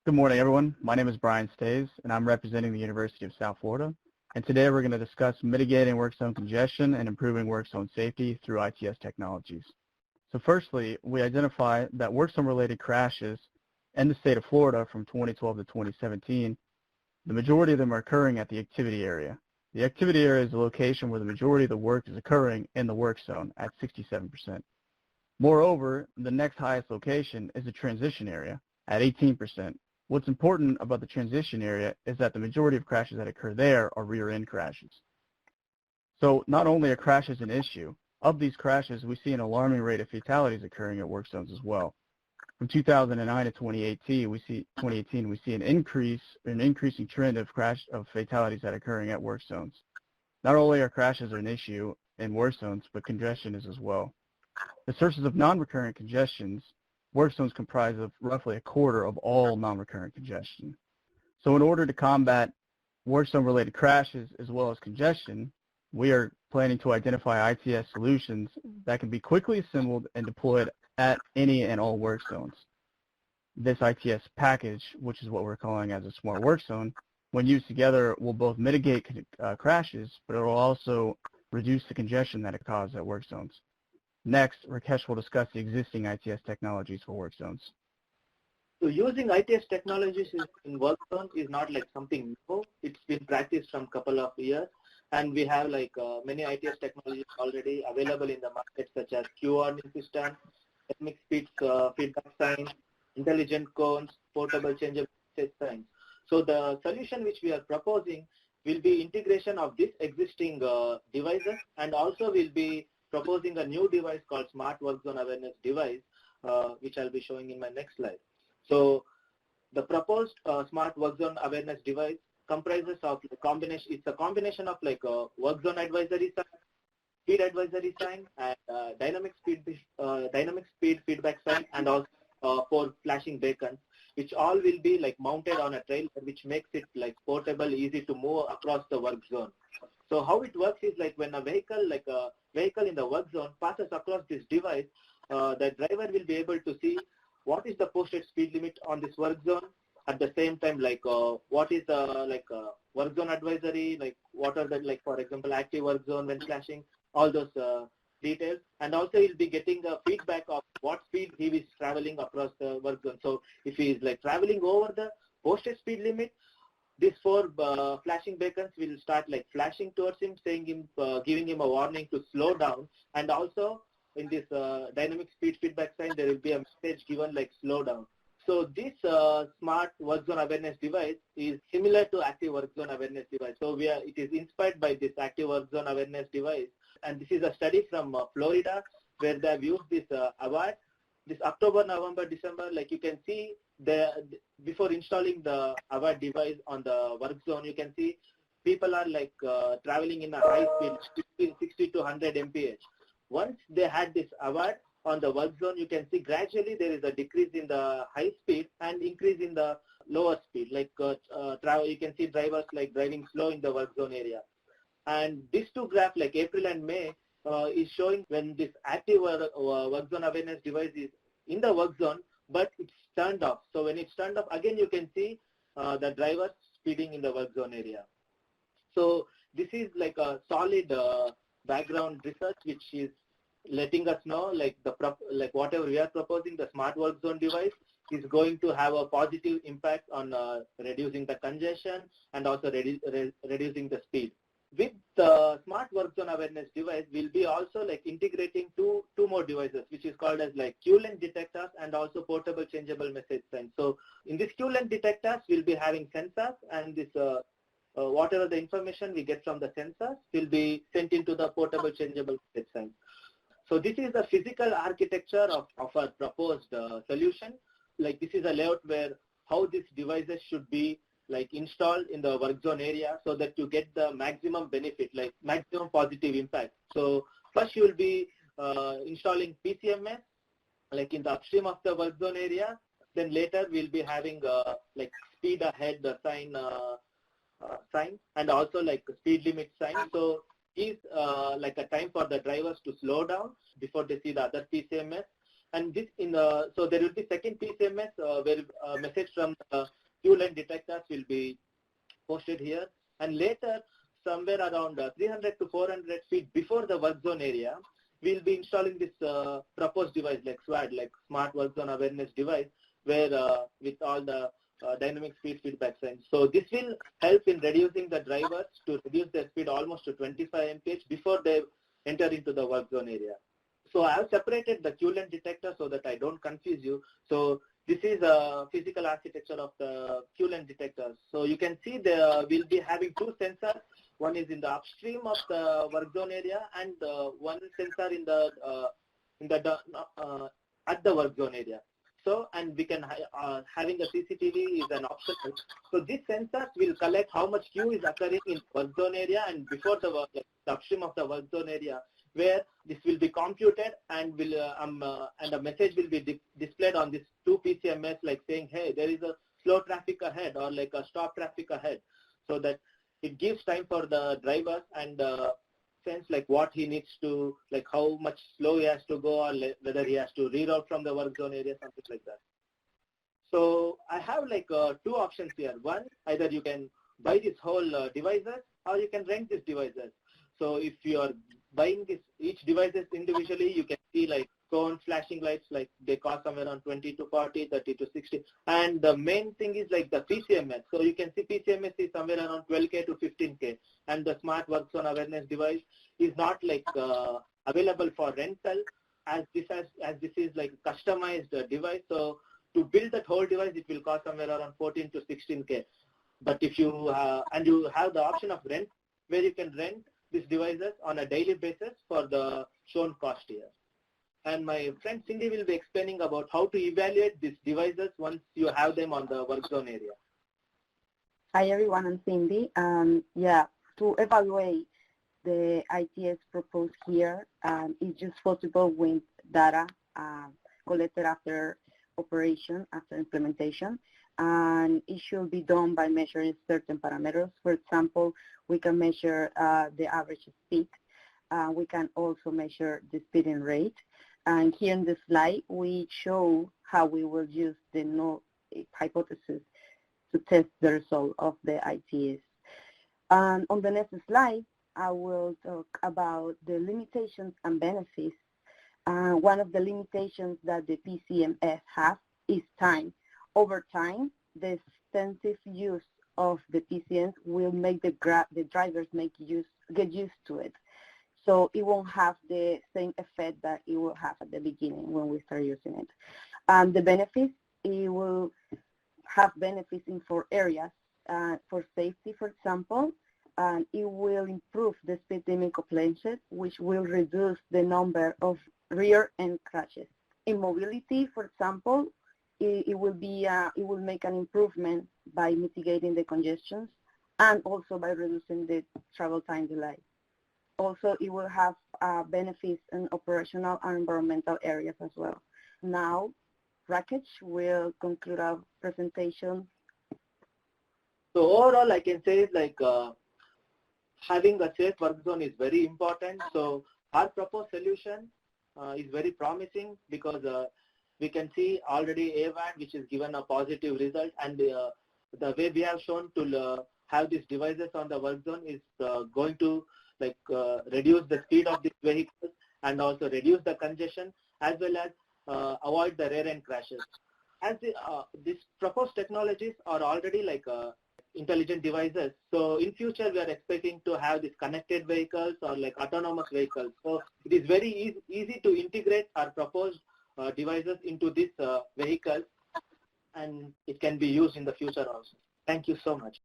Good morning, everyone. My name is Brian Stays, and I'm representing the University of South Florida. And today we're going to discuss mitigating work zone congestion and improving work zone safety through ITS technologies. So firstly, we identify that work zone-related crashes in the state of Florida from 2012 to 2017, the majority of them are occurring at the activity area. The activity area is the location where the majority of the work is occurring in the work zone at 67%. Moreover, the next highest location is the transition area at 18%. What's important about the transition area is that the majority of crashes that occur there are rear-end crashes. So not only are crashes an issue, of these crashes we see an alarming rate of fatalities occurring at work zones as well. From 2009 to 2018, we see an increasing trend of fatalities that are occurring at work zones. Not only are crashes an issue in work zones, but congestion is as well. The sources of non-recurrent congestions, work zones comprise of roughly a quarter of all non-recurrent congestion. So in order to combat work zone-related crashes as well as congestion, we are planning to identify ITS solutions that can be quickly assembled and deployed at any and all work zones. This ITS package, which is what we're calling as a smart work zone, when used together will both mitigate crashes, but it will also reduce the congestion that it causes at work zones. Next, Rakesh will discuss the existing ITS technologies for work zones. So using ITS technologies in work zones is not like something new. It's been practiced from a couple of years, and we have many ITS technologies already available in the market, such as queue warning system, dynamic speed feedback signs, intelligent cones, portable changeable message signs. So the solution which we are proposing will be integration of this existing devices, and also will be proposing a new device called Smart Work Zone Awareness Device, which I'll be showing in my next slide. So the proposed Smart Work Zone Awareness Device comprises of a combination. It's a combination of a work zone advisory sign, speed advisory sign, and dynamic speed feedback sign, and also 4 flashing beacons, which all will be mounted on a trailer, which makes it portable, easy to move across the work zone. So how it works is when a vehicle, in the work zone passes across this device, the driver will be able to see what is the posted speed limit on this work zone. At the same time, what is the work zone advisory, what are the for example active work zone when flashing, all those details, and also he'll be getting a feedback of what speed he is traveling across the work zone. So if he is traveling over the posted speed limit, these 4 flashing beacons will start flashing towards him, giving him a warning to slow down. And also in this dynamic speed feedback sign, there will be a message given slow down. So this smart work zone awareness device is similar to active work zone awareness device. So it is inspired by this active work zone awareness device. And this is a study from Florida, where they have used this award. This October, November, December, you can see before installing the award device on the work zone, you can see people are traveling in a high speed, 60 to 100 mph. Once they had this award on the work zone, you can see gradually there is a decrease in the high speed and increase in the lower speed. You can see drivers driving slow in the work zone area. And these 2 graphs, April and May, is showing when this active work zone awareness device is in the work zone, but it's turned off. So when it's turned off, again you can see the drivers speeding in the work zone area. So this is a solid background research which is letting us know whatever we are proposing, the smart work zone device is going to have a positive impact on reducing the congestion and also reducing the speed. With the smart work zone awareness device, we'll be also integrating two more devices, which is called as queue length detectors and also portable changeable message signs. So in this queue length detectors, we'll be having sensors, and this whatever the information we get from the sensors will be sent into the portable changeable message signs. So this is the physical architecture of our proposed solution. This is a layout where how these devices should be installed in the work zone area, so that you get the maximum benefit, maximum positive impact. So first you will be installing PCMS in the upstream of the work zone area. Then later we'll be having speed ahead sign, and also speed limit sign. So is a time for the drivers to slow down before they see the other PCMS. And this so there will be second PCMS where a message from the fuel line detectors will be posted here. And later, somewhere around 300 to 400 feet before the work zone area, we'll be installing this proposed device like SWAD, like Smart Work Zone Awareness Device, where with all the dynamic speed feedback signs. So this will help in reducing the drivers to reduce their speed almost to 25 mph before they enter into the work zone area. So I have separated the QLEN detector so that I don't confuse you. So this is a physical architecture of the QLEN detector. So you can see we'll be having two sensors. One is in the upstream of the work zone area, and one sensor in the at the work zone area. So, and we can having a CCTV is an option. So these sensors will collect how much Q is occurring in work zone area and before the upstream of the work zone area, where this will be computed and will and a message will be displayed on this two PCMS, like saying, hey, there is a slow traffic ahead or like a stop traffic ahead, so that it gives time for the driver and sense like what he needs to, like how much slow he has to go, or whether he has to reroute from the work zone area, something like that. So I have like two options here. One, either you can buy this whole devices, or you can rent these devices. So if you are buying each devices individually, you can see like cone flashing lights, like they cost somewhere around 20 to 40, 30 to 60. And the main thing is like the PCMS. So you can see PCMS is somewhere around 12K to 15K. And the Smart Work Zone Awareness device is not like available for rental, as this is like a customized device. So to build that whole device, it will cost somewhere around 14 to 16K. But if you and you have the option of rent, where you can rent these devices on a daily basis for the shown cost here. And my friend Cindy will be explaining about how to evaluate these devices once you have them on the work zone area. Hi everyone, I'm Cindy. To evaluate the ITS proposed here, it's just possible with data collected after operation, after implementation, and it should be done by measuring certain parameters. For example, we can measure the average speed. We can also measure the speeding rate. And here in the slide, we show how we will use the null hypothesis to test the result of the ITS. And on the next slide, I will talk about the limitations and benefits. One of the limitations that the PCMS has is time. Over time, the extensive use of the PCMs will make the drivers get used to it. So it won't have the same effect that it will have at the beginning when we start using it. The benefits, it will have benefits in 4 areas. For safety, for example, and it will improve the speed limit compliance, which will reduce the number of rear-end crashes. In mobility, for example, it will make an improvement by mitigating the congestions and also by reducing the travel time delay. Also, it will have benefits in operational and environmental areas as well. Now, Rakesh will conclude our presentation. So overall, I can say is like having a safe work zone is very important. So our proposed solution is very promising because we can see already AVAN, which is given a positive result, and the way we have shown to have these devices on the work zone is going to like reduce the speed of these vehicles and also reduce the congestion, as well as avoid the rear end crashes. As these proposed technologies are already like intelligent devices, so in future we are expecting to have these connected vehicles or like autonomous vehicles. So it is very easy to integrate our proposed devices into these vehicles, and it can be used in the future also. Thank you so much.